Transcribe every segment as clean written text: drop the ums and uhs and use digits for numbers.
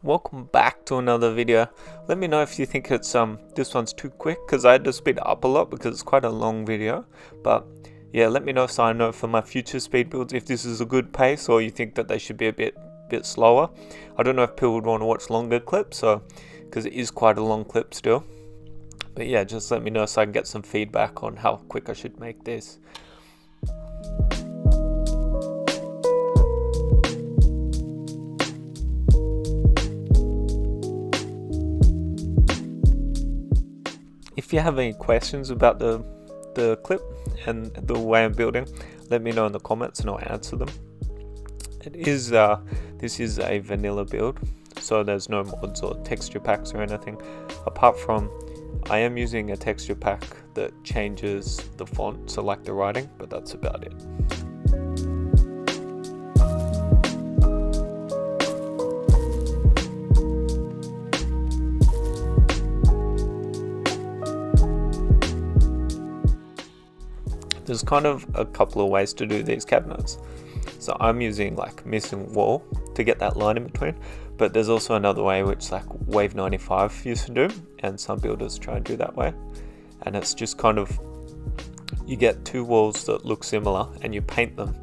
Welcome back to another video. Let me know if you think it's this one's too quick, because I had to speed it up a lot because it's quite a long video. But yeah, let me know so I know for my future speed builds if this is a good pace or you think that they should be a bit slower. I don't know if people would want to watch longer clips, so because it is quite a long clip still. But yeah, just let me know so I can get some feedback on how quick I should make this. If you have any questions about the clip and the way I'm building, let me know in the comments and I'll answer them. This is a vanilla build, so there's no mods or texture packs or anything, apart from I am using a texture pack that changes the font, so like the writing, but that's about it. There's kind of a couple of ways to do these cabinets. So I'm using like missing wall to get that line in between, but there's also another way which like Wave 95 used to do, and some builders try and do that way. And it's just kind of, you get two walls that look similar and you paint them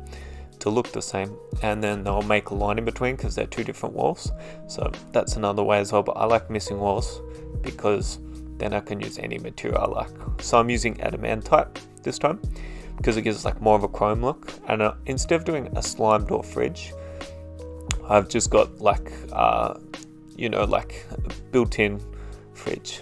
to look the same, and then they'll make a line in between because they're two different walls. So that's another way as well, but I like missing walls because then I can use any material I like. So I'm using adamantite this time because it gives like more of a chrome look, and instead of doing a slime door fridge, I've just got like you know, like a built-in fridge.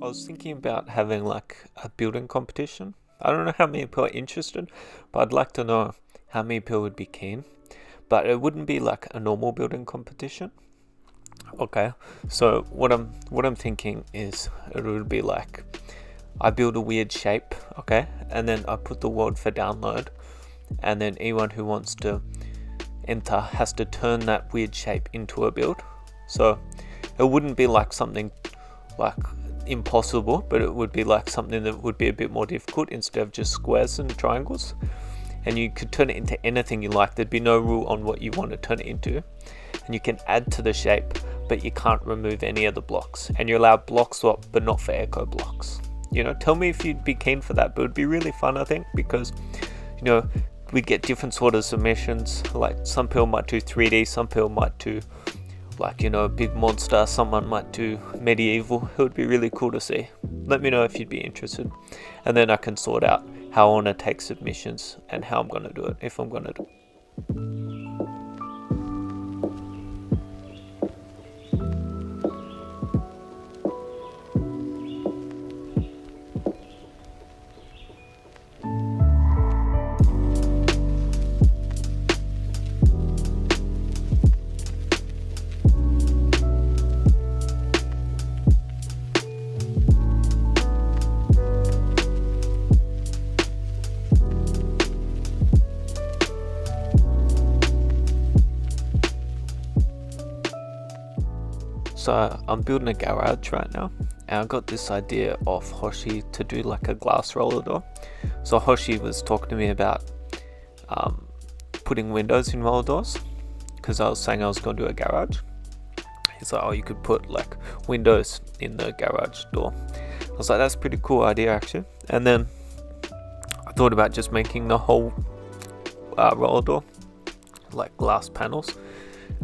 I was thinking about having like a building competition. I don't know how many people are interested, but I'd like to know how many people would be keen. But it wouldn't be like a normal building competition. Okay, so what I'm thinking is it would be like I build a weird shape, okay, and then I put the word for download, and then anyone who wants to enter has to turn that weird shape into a build. So it wouldn't be like something like impossible, but it would be like something that would be a bit more difficult instead of just squares and triangles. And you could turn it into anything you like. There'd be no rule on what you want to turn it into, and you can add to the shape, but you can't remove any of the blocks, and you're allowed block swap but not for echo blocks. You know, tell me if you'd be keen for that, but it'd be really fun, I think, because you know, we get different sort of submissions. Like some people might do 3D, some people might do like, you know, a big monster, someone might do medieval. It would be really cool to see. Let me know if you'd be interested, and then I can sort out how I want to take submissions and how I'm going to do it, if I'm going to do it. So I'm building a garage right now, and I got this idea of Hoshi to do like a glass roller door. So Hoshi was talking to me about putting windows in roller doors, because I was saying I was going to do a garage. He's like, oh, you could put like windows in the garage door. I was like, that's a pretty cool idea actually. And then I thought about just making the whole roller door like glass panels.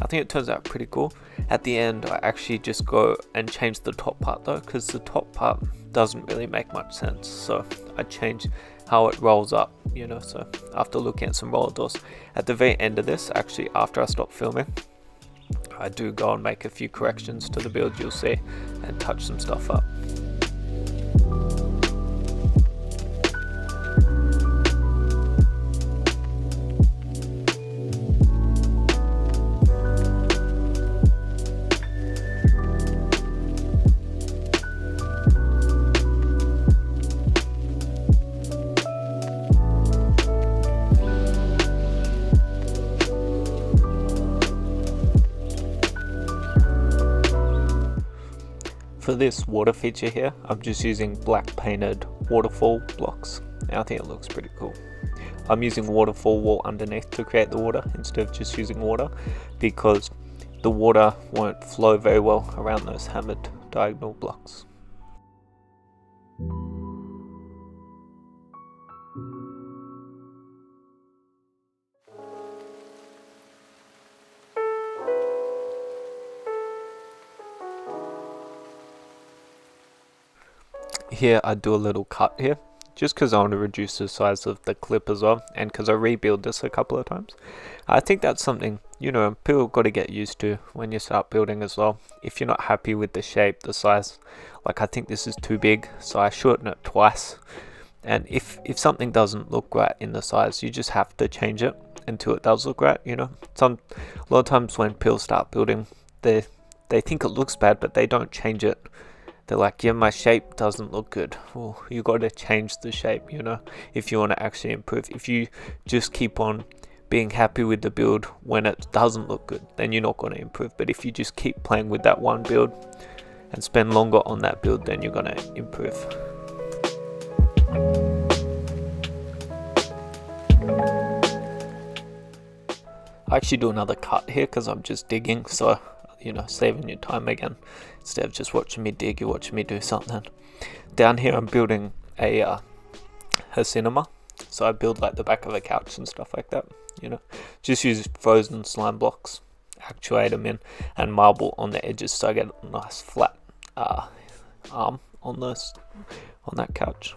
I think it turns out pretty cool. At the end, I actually just go and change the top part though, because the top part doesn't really make much sense. So I change how it rolls up, you know. So after looking at some roller doors, at the very end of this, actually after I stop filming, I do go and make a few corrections to the build, you'll see, and touch some stuff up. For this water feature here, I'm just using black painted waterfall blocks. And I think it looks pretty cool. I'm using waterfall wall underneath to create the water instead of just using water, because the water won't flow very well around those hammered diagonal blocks. Here I do a little cut here, just because I want to reduce the size of the clip as well, and because I rebuild this a couple of times. I think that's something, you know, people got to get used to when you start building as well. If you're not happy with the shape, the size, like I think this is too big, so I shorten it twice. And if something doesn't look right in the size, you just have to change it until it does look right, you know. A lot of times when people start building, they think it looks bad, but they don't change it. They're like, yeah, my shape doesn't look good. Well, you got to change the shape, you know, if you want to actually improve. If you just keep on being happy with the build when it doesn't look good, then you're not going to improve. But if you just keep playing with that one build and spend longer on that build, then you're going to improve. I actually do another cut here because I'm just digging, so you know, saving your time again. Instead of just watching me dig, you're watching me do something. Down here I'm building a cinema, so I build like the back of a couch and stuff like that, you know. Just use frozen slime blocks, actuate them in, and marble on the edges so I get a nice flat arm on that couch.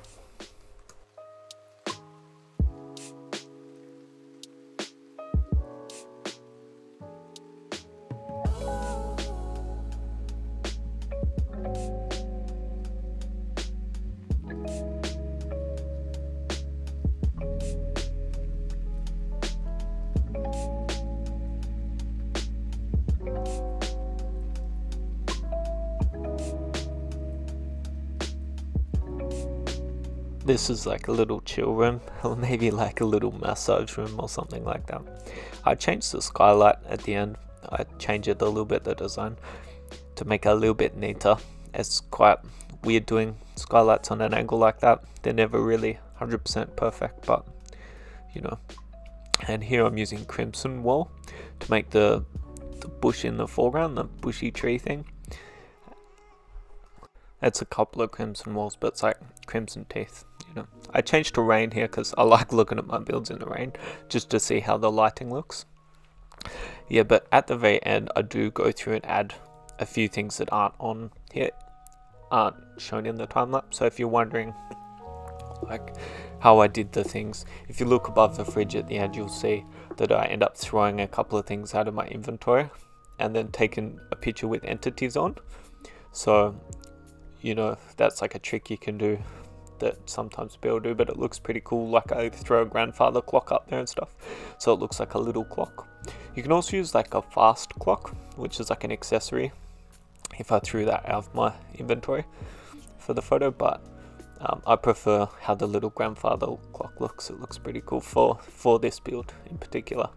This is like a little chill room, or maybe like a little massage room or something like that. I changed the skylight at the end. I changed it a little bit, the design, to make it a little bit neater. It's quite weird doing skylights on an angle like that. They're never really 100% perfect, but you know. And here I'm using crimson wool to make the bush in the foreground, the bushy tree thing. It's a couple of crimson walls, but it's like crimson teeth, you know. I changed to rain here because I like looking at my builds in the rain, just to see how the lighting looks. Yeah, but at the very end, I do go through and add a few things that aren't on here, aren't shown in the time lapse. So if you're wondering like how I did the things, if you look above the fridge at the end, you'll see that I end up throwing a couple of things out of my inventory and then taking a picture with entities on. So you know, that's like a trick you can do that sometimes people do, but it looks pretty cool. Like I throw a grandfather clock up there and stuff, so it looks like a little clock. You can also use like a fast clock, which is like an accessory, if I threw that out of my inventory for the photo, but I prefer how the little grandfather clock looks. It looks pretty cool for this build in particular.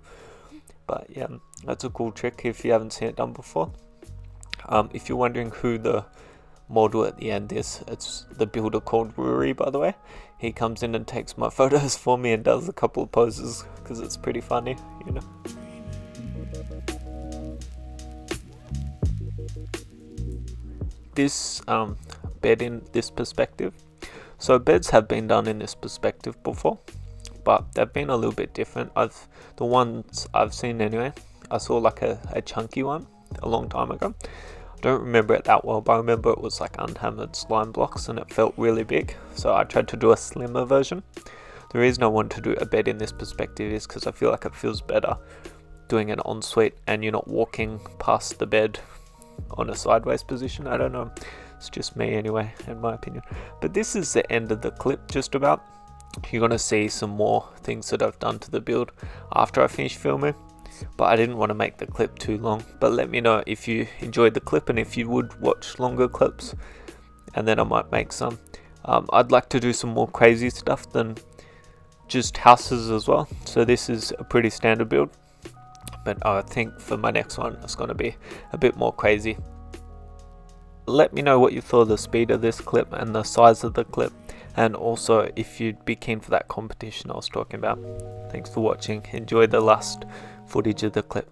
But yeah, that's a cool trick if you haven't seen it done before. If you're wondering who the model at the end is, it's the builder called Rory, by the way. He comes in and takes my photos for me and does a couple of poses because it's pretty funny, you know. This bed in this perspective, so beds have been done in this perspective before, but they've been a little bit different. The ones I've seen anyway, I saw like a chunky one a long time ago. Don't remember it that well, but I remember it was like unhammered slime blocks and it felt really big, so I tried to do a slimmer version. The reason I want to do a bed in this perspective is because I feel like it feels better doing an ensuite and you're not walking past the bed on a sideways position. I don't know, it's just me anyway, in my opinion. But this is the end of the clip, just about. You're gonna see some more things that I've done to the build after I finish filming, but I didn't want to make the clip too long. But let me know if you enjoyed the clip and if you would watch longer clips, and then I might make some. I'd like to do some more crazy stuff than just houses as well, so this is a pretty standard build, but I think for my next one it's going to be a bit more crazy. let me know what you thought of the speed of this clip and the size of the clip, and also if you'd be keen for that competition I was talking about. Thanks for watching. Enjoy the last footage of the clip.